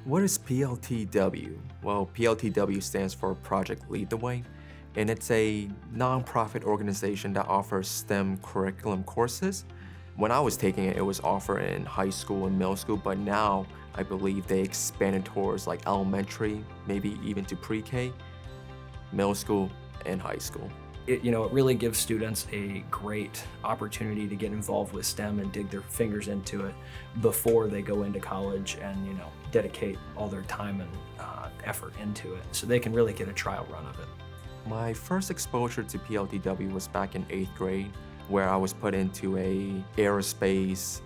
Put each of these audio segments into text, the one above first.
What is PLTW? Well, PLTW stands for Project Lead the Way, and it's a nonprofit organization that offers STEM curriculum courses. When I was taking it, it was offered in high school and middle school, but now I believe they expanded towards like elementary, maybe even to pre-K, middle school, and high school. It really gives students a great opportunity to get involved with STEM and dig their fingers into it before they go into college and, dedicate all their time and effort into it. So they can really get a trial run of it. My first exposure to PLTW was back in 8th grade, where I was put into a aerospace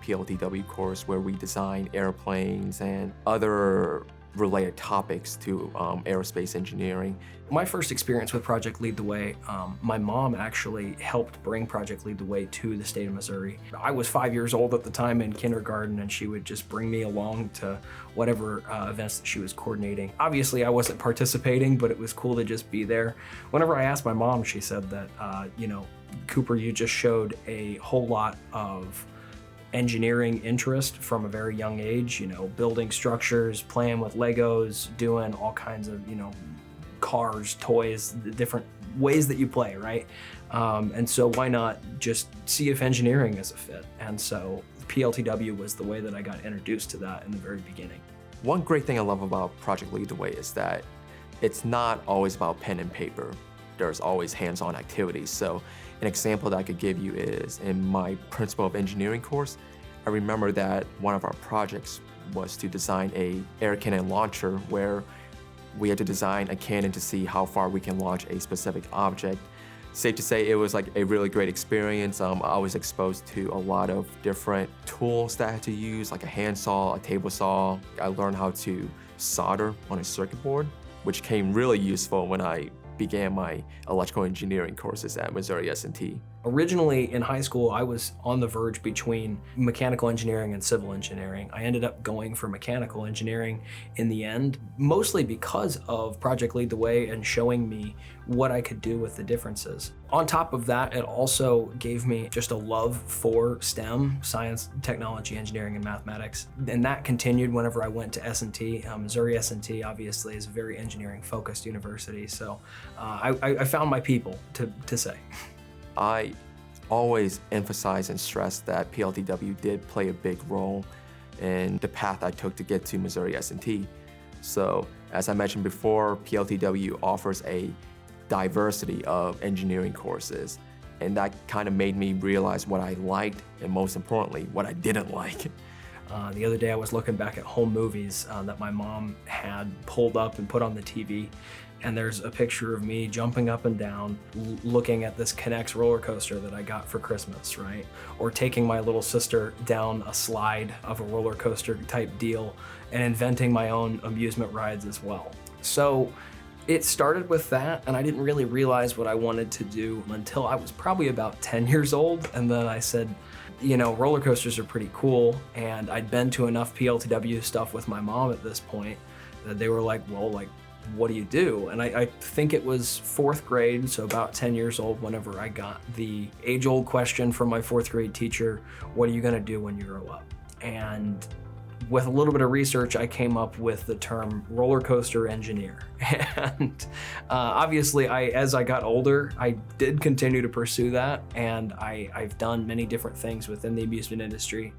PLTW course where we designed airplanes and other related topics to aerospace engineering. My first experience with Project Lead the Way, my mom actually helped bring Project Lead the Way to the state of Missouri. I was 5 years old at the time in kindergarten, and she would just bring me along to whatever events that she was coordinating. Obviously, I wasn't participating, but it was cool to just be there. Whenever I asked my mom, she said that, Cooper, you just showed a whole lot of engineering interest from a very young age, building structures, playing with Legos, doing all kinds of, cars, toys, the different ways that you play, right? And so why not just see if engineering is a fit? And so PLTW was the way that I got introduced to that in the very beginning. One great thing I love about Project Lead the Way is that it's not always about pen and paper. There's always hands-on activities. So an example that I could give you is in my Principle of Engineering course, I remember that one of our projects was to design a air cannon launcher where we had to design a cannon to see how far we can launch a specific object. Safe to say it was like a really great experience. I was exposed to a lot of different tools that I had to use, like a handsaw, a table saw. I learned how to solder on a circuit board, which came really useful when I began my electrical engineering courses at Missouri S&T. Originally in high school, I was on the verge between mechanical engineering and civil engineering. I ended up going for mechanical engineering in the end, mostly because of Project Lead the Way and showing me what I could do with the differences. On top of that, it also gave me just a love for STEM, science, technology, engineering, and mathematics. And that continued whenever I went to S&T. Missouri S&T obviously is a very engineering-focused university, so I found my people, to say. I always emphasize and stress that PLTW did play a big role in the path I took to get to Missouri S&T. So, as I mentioned before, PLTW offers a diversity of engineering courses, and that kind of made me realize what I liked and, most importantly, what I didn't like. The other day I was looking back at home movies that my mom had pulled up and put on the TV, and there's a picture of me jumping up and down, looking at this Connects roller coaster that I got for Christmas, right? Or taking my little sister down a slide of a roller coaster type deal and inventing my own amusement rides as well. So it started with that, and I didn't really realize what I wanted to do until I was probably about 10 years old, and then I said, roller coasters are pretty cool, and I'd been to enough PLTW stuff with my mom at this point that they were like, well, what do you do? And I think it was 4th grade, so about 10 years old, whenever I got the age-old question from my 4th grade teacher, what are you gonna do when you grow up? And with a little bit of research, I came up with the term roller coaster engineer. And obviously, as I got older, I did continue to pursue that, and I've done many different things within the amusement industry.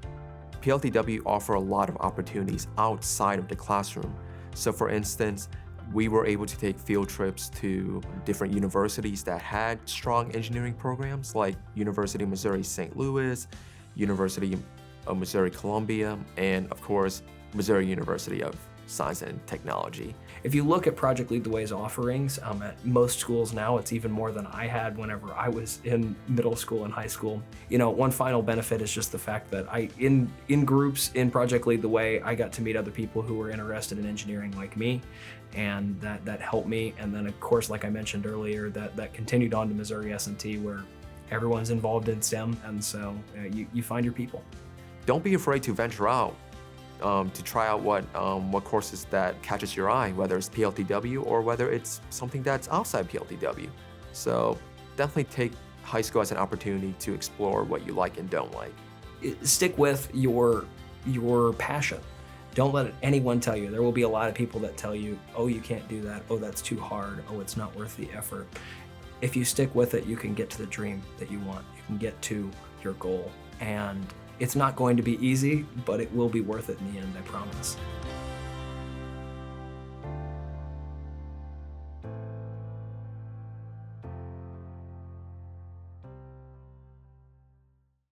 PLTW offer a lot of opportunities outside of the classroom. So for instance, we were able to take field trips to different universities that had strong engineering programs, like University of Missouri St. Louis, University of Missouri-Columbia, and of course, Missouri University of Science and Technology. If you look at Project Lead the Way's offerings, at most schools now, it's even more than I had whenever I was in middle school and high school. One final benefit is just the fact that in groups in Project Lead the Way, I got to meet other people who were interested in engineering like me, and that helped me. And then of course, like I mentioned earlier, that continued on to Missouri S&T, where everyone's involved in STEM, and so you find your people. Don't be afraid to venture out. To try out what courses that catches your eye, whether it's PLTW or whether it's something that's outside PLTW. So definitely take high school as an opportunity to explore what you like and don't like. Stick with your passion. Don't let anyone tell you. There will be a lot of people that tell you, oh, you can't do that. Oh, that's too hard. Oh, it's not worth the effort. If you stick with it, you can get to the dream that you want. You can get to your goal. And it's not going to be easy, but it will be worth it in the end, I promise.